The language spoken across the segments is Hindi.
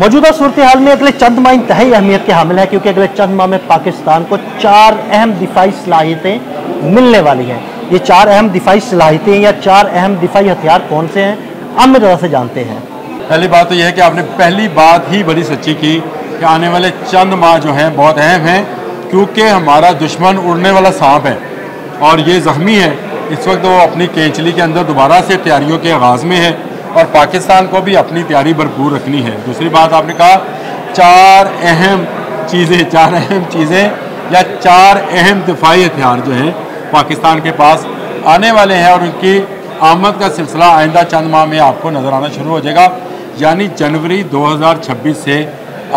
मौजूदा सूरत हाल में अगले चंद माह इंतहाई अहमियत के हामिल है, क्योंकि अगले चंद माह में पाकिस्तान को 4 अहम दिफाई सलाहियतें मिलने वाली हैं। ये 4 अहम दिफाई सलाहियतें या 4 अहम दिफाई हथियार कौन से हैं, आमिर रज़ा से जानते हैं। पहली बात तो यह है कि आपने पहली बात ही बड़ी सच्ची की कि आने वाले चंद माह जो हैं बहुत अहम हैं, क्योंकि हमारा दुश्मन उड़ने वाला सांप है और ये ज़ख्मी है। इस वक्त वो अपनी केंचली के अंदर दोबारा से तैयारियों के आगाज़ में है और पाकिस्तान को भी अपनी तैयारी भरपूर रखनी है। दूसरी बात आपने कहा 4 अहम चीज़ें या 4 अहम दिफाई हथियार जो हैं पाकिस्तान के पास आने वाले हैं और उनकी आमद का सिलसिला आइंदा चंद माह में आपको नज़र आना शुरू हो जाएगा। यानी जनवरी 2026 से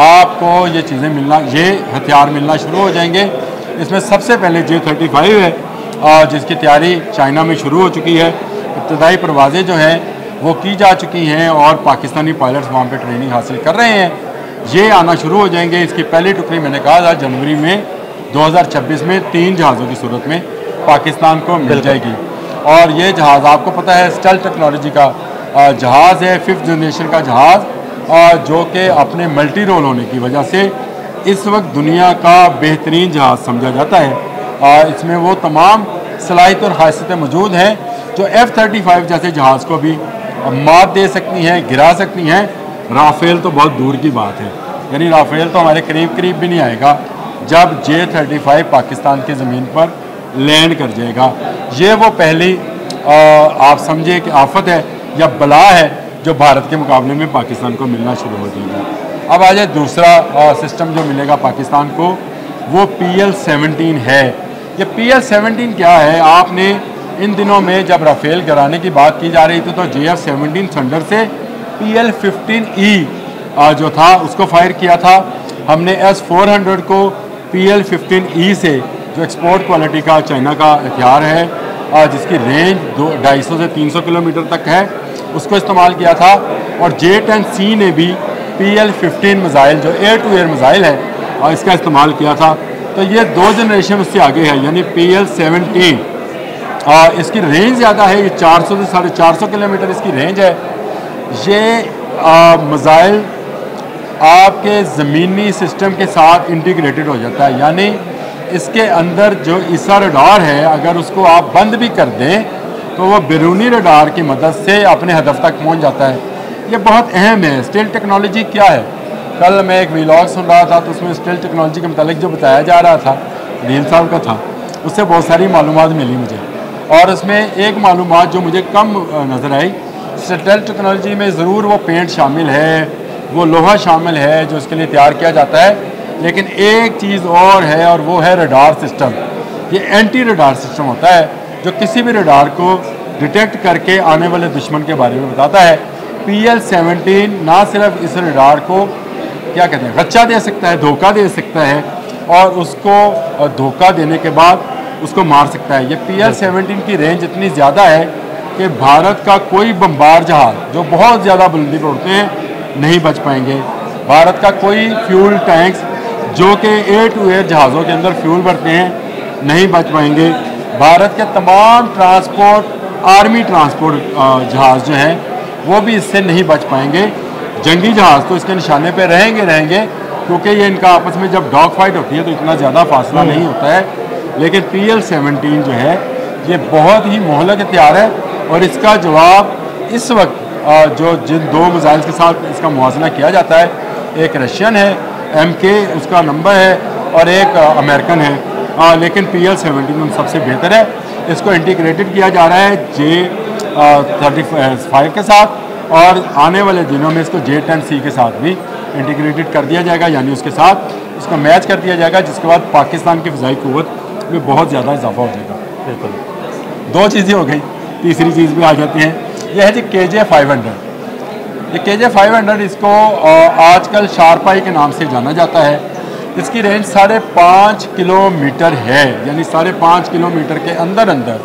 आपको ये चीज़ें मिलना, ये हथियार मिलना शुरू हो जाएंगे। इसमें सबसे पहले J-35 है जिसकी तैयारी चाइना में शुरू हो चुकी है। इब्तदाई परवाज़ें जो हैं वो की जा चुकी हैं और पाकिस्तानी पायलट्स वहाँ पे ट्रेनिंग हासिल कर रहे हैं। ये आना शुरू हो जाएंगे। इसकी पहली टुकड़ी मैंने कहा था जनवरी में 2026 में 3 जहाज़ों की सूरत में पाकिस्तान को मिल जाएगी। और ये जहाज़ आपको पता है स्टेल्थ टेक्नोलॉजी का जहाज़ है, 5th जनरेशन का जहाज़, जो कि अपने मल्टी रोल होने की वजह से इस वक्त दुनिया का बेहतरीन जहाज़ समझा जाता है। इसमें वो तमाम सलाहियत और खासियतें मौजूद हैं जो F-35 जैसे जहाज़ को भी मात दे सकती हैं, गिरा सकती हैं। राफेल तो बहुत दूर की बात है, यानी राफेल तो हमारे करीब भी नहीं आएगा जब J-35 पाकिस्तान की ज़मीन पर लैंड कर जाएगा। ये वो पहली आप समझे कि आफत है या बला है जो भारत के मुकाबले में पाकिस्तान को मिलना शुरू हो जाएगा। अब आ जाए दूसरा सिस्टम जो मिलेगा पाकिस्तान को, वो PL-17 है। ये PL-17 क्या है? आपने इन दिनों में जब राफेल गिराने की बात की जा रही थी तो JF-17 थंडर से PL-15E जो था उसको फायर किया था हमने। S-400 को PL-15E से, जो एक्सपोर्ट क्वालिटी का चाइना का हथियार है जिसकी रेंज 250 से 300 किलोमीटर तक है, उसको इस्तेमाल किया था। और J-10C ने भी PL-15 मिज़ाइल जो एयर टू एयर मिज़ाइल है और इसका इस्तेमाल किया था। तो ये 2 जनरेशन उससे आगे है, यानी PL-17 इसकी रेंज ज़्यादा है। ये 400 से 450 किलोमीटर इसकी रेंज है। ये मिज़ाइल आपके ज़मीनी सिस्टम के साथ इंटीग्रेटेड हो जाता है, यानी इसके अंदर जो ईसा रडार है अगर उसको आप बंद भी कर दें तो वो बैरूनी रडार की मदद से अपने हदफ तक पहुंच जाता है। ये बहुत अहम है। स्टेल्थ टेक्नोलॉजी क्या है? कल मैं एक व्लॉग सुन रहा था तो उसमें स्टेल्थ टेक्नोलॉजी के मुतालिक जो बताया जा रहा था, नील साहब का था, उससे बहुत सारी मालूमात मिली मुझे। और उसमें एक मालूमात जो मुझे कम नज़र आई, स्टेल्थ टेक्नोलॉजी में ज़रूर वो पेंट शामिल है, वो लोहा शामिल है जो इसके लिए तैयार किया जाता है, लेकिन एक चीज़ और है और वो है रडार सिस्टम। ये एंटी रडार सिस्टम होता है जो किसी भी रडार को डिटेक्ट करके आने वाले दुश्मन के बारे में बताता है। PL-17 ना सिर्फ इस रडार को क्या कहते हैं गच्चा दे सकता है, धोखा दे सकता है और उसको धोखा देने के बाद उसको मार सकता है। ये PL-17 की रेंज इतनी ज़्यादा है कि भारत का कोई बम्बार जहाज़ जो बहुत ज़्यादा बुलंदी पर उड़ते हैं नहीं बच पाएंगे। भारत का कोई फ्यूल टैंक्स जो कि एयर टू एयर जहाज़ों के अंदर फ्यूल भरते हैं नहीं बच पाएंगे। भारत के तमाम ट्रांसपोर्ट, आर्मी ट्रांसपोर्ट जहाज़ जो हैं वो भी इससे नहीं बच पाएंगे। जंगी जहाज़ तो इसके निशाने पे रहेंगे क्योंकि ये इनका आपस में जब डॉग फाइट होती है तो इतना ज़्यादा फासला नहीं होता है। लेकिन PL-17 जो है ये बहुत ही मोहलक हथियार है और इसका जवाब इस वक्त जिन 2 मिज़ाइल के साथ इसका मुआवजा किया जाता है, एक रशियन है MK उसका नंबर है और एक अमेरिकन है, लेकिन PL-17 सबसे बेहतर है। इसको इंटीग्रेटेड किया जा रहा है J-35 के साथ और आने वाले दिनों में इसको J-10C के साथ भी इंटीग्रेटेड कर दिया जाएगा, यानी उसके साथ इसको मैच कर दिया जाएगा, जिसके बाद पाकिस्तान की फ़िज़ाई क़ुव्वत में बहुत ज़्यादा इजाफा हो जाएगा। बिल्कुल 2 चीज़ें हो गई, तीसरी चीज़ भी आ जाती हैं। यह है जी KJ-500। ये KJ-500 इसको आजकल शार्पाई के नाम से जाना जाता है। इसकी रेंज 5.5 किलोमीटर है, यानी 5.5 किलोमीटर के अंदर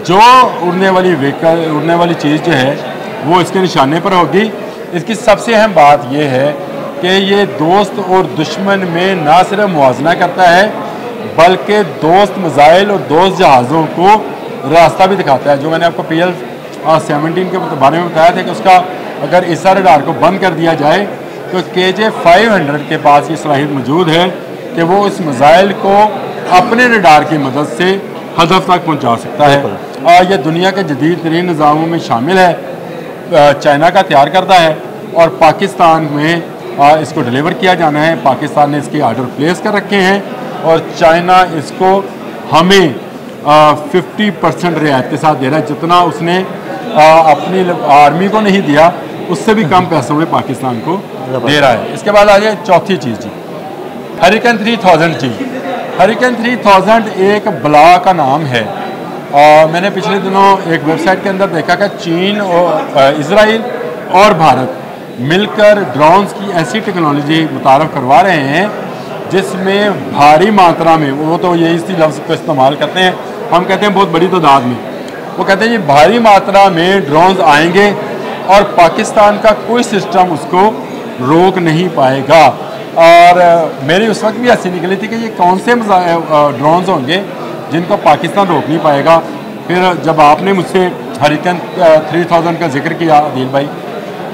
जो उड़ने वाली चीज़ जो है वो इसके निशाने पर होगी। इसकी सबसे अहम बात यह है कि ये दोस्त और दुश्मन में ना सिर्फ मुआवजा करता है बल्कि दोस्त मिज़ाइल और दोस्त जहाज़ों को रास्ता भी दिखाता है। जो मैंने आपको PL-17 के बारे में बताया था कि उसका अगर इस रडार को बंद कर दिया जाए तो KJ-500 के पास ये सलाहियत मौजूद है कि वो इस मिसाइल को अपने रडार की मदद से हदफ तक पहुंचा सकता है। और ये दुनिया के जदीद तरीन निज़ामों में शामिल है, चाइना का तैयार करता है और पाकिस्तान में इसको डिलीवर किया जाना है। पाकिस्तान ने इसके आर्डर प्लेस कर रखे हैं और चाइना इसको हमें 50% रियायत के साथ दे रहा है, जितना उसने अपनी आर्मी को नहीं दिया उससे भी कम पैसों में पाकिस्तान को दे रहा है। इसके बाद आ जाए चौथी चीज़ जी, हरिकेन 3000 जी। हरिकेन 3000 एक बला का नाम है और मैंने पिछले दिनों एक वेबसाइट के अंदर देखा कि चीन और इजराइल और भारत मिलकर ड्रोन्स की ऐसी टेक्नोलॉजी मुतारफ़ करवा रहे हैं जिसमें भारी मात्रा में, वो तो यही इसी लफ्ज़ को इस्तेमाल करते हैं, हम कहते हैं बहुत बड़ी तादाद में, वो कहते हैं ये भारी मात्रा में ड्रोन्स आएंगे और पाकिस्तान का कोई सिस्टम उसको रोक नहीं पाएगा। और मेरी उस वक्त भी हंसी निकली थी कि ये कौन से ड्रोन्स होंगे जिनको पाकिस्तान रोक नहीं पाएगा। फिर जब आपने मुझसे हरिकेन 3000 का जिक्र किया आदिल भाई,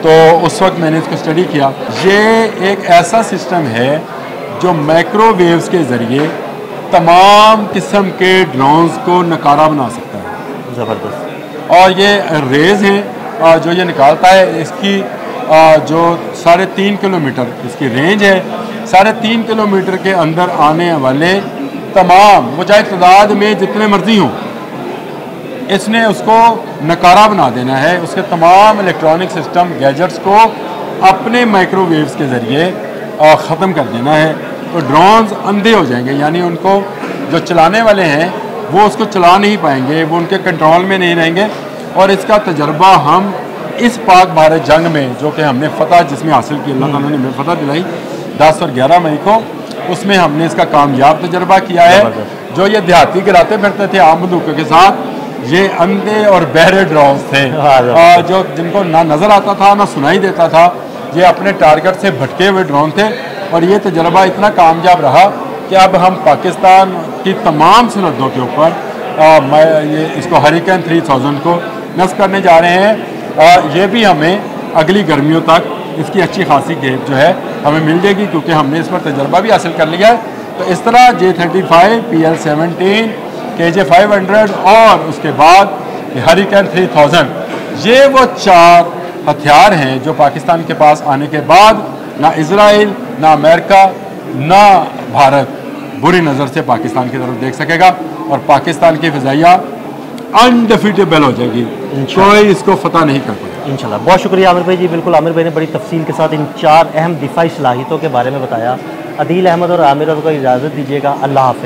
तो उस वक्त मैंने इसको स्टडी किया। ये एक ऐसा सिस्टम है जो माइक्रोवेव्स के ज़रिए तमाम किस्म के ड्रोन्स को नकारा बना सकता है। ज़बरदस्त। और ये रेज़ हैं जो ये निकालता है, इसकी जो 3.5 किलोमीटर इसकी रेंज है। 3.5 किलोमीटर के अंदर आने वाले तमाम, वो चाहे तादाद में जितने मर्जी हों, इसने उसको नकारा बना देना है। उसके तमाम इलेक्ट्रॉनिक सिस्टम गैजेट्स को अपने माइक्रोवेव्स के ज़रिए ख़त्म कर देना है। तो ड्रोन्स अंधे हो जाएंगे, यानी उनको जो चलाने वाले हैं वो उसको चला नहीं पाएंगे, वो उनके कंट्रोल में नहीं रहेंगे। और इसका तजर्बा हम इस पाक भारत जंग में, जो कि हमने फ़तह जिसमें हासिल की, अल्लाह ताला ने हमें फ़तह दिलाई 10 और 11 मई को, उसमें हमने इसका कामयाब तजर्बा किया है। जो ये देहाती गिराते फिरते थे आम बंदूकों के साथ, ये अंधे और बहरे ड्रोन्स थे जो जिनको ना नज़र आता था ना सुनाई देता था। ये अपने टारगेट से भटके हुए ड्रोन थे और ये तजर्बा इतना कामयाब रहा कि अब हम पाकिस्तान की तमाम सरहदों के ऊपर ये इसको हरिकेन 3000 को नस्ब करने जा रहे हैं। ये भी हमें अगली गर्मियों तक इसकी अच्छी खासी गेप जो है हमें मिल जाएगी, क्योंकि हमने इस पर तजर्बा भी हासिल कर लिया है। तो इस तरह J-35, PL-17, KJ-500 और उसके बाद हरिकेन 3000, ये वो 4 हथियार हैं जो पाकिस्तान के पास आने के बाद ना इजराइल, ना अमेरिका, ना भारत बुरी नज़र से पाकिस्तान की तरफ देख सकेगा और पाकिस्तान की फ़िज़ाइया अनडिफीटेबल हो जाएगी, कोई इसको फतह नहीं कर पाएगा इंशाल्लाह। बहुत शुक्रिया आमिर भाई जी। बिल्कुल, आमिर भाई ने बड़ी तफसील के साथ इन 4 अहम दिफाई सलाहियतों के बारे में बताया। अदील अहमद और आमिर को इजाज़त दीजिएगा। अल्लाह हाफ़िज़।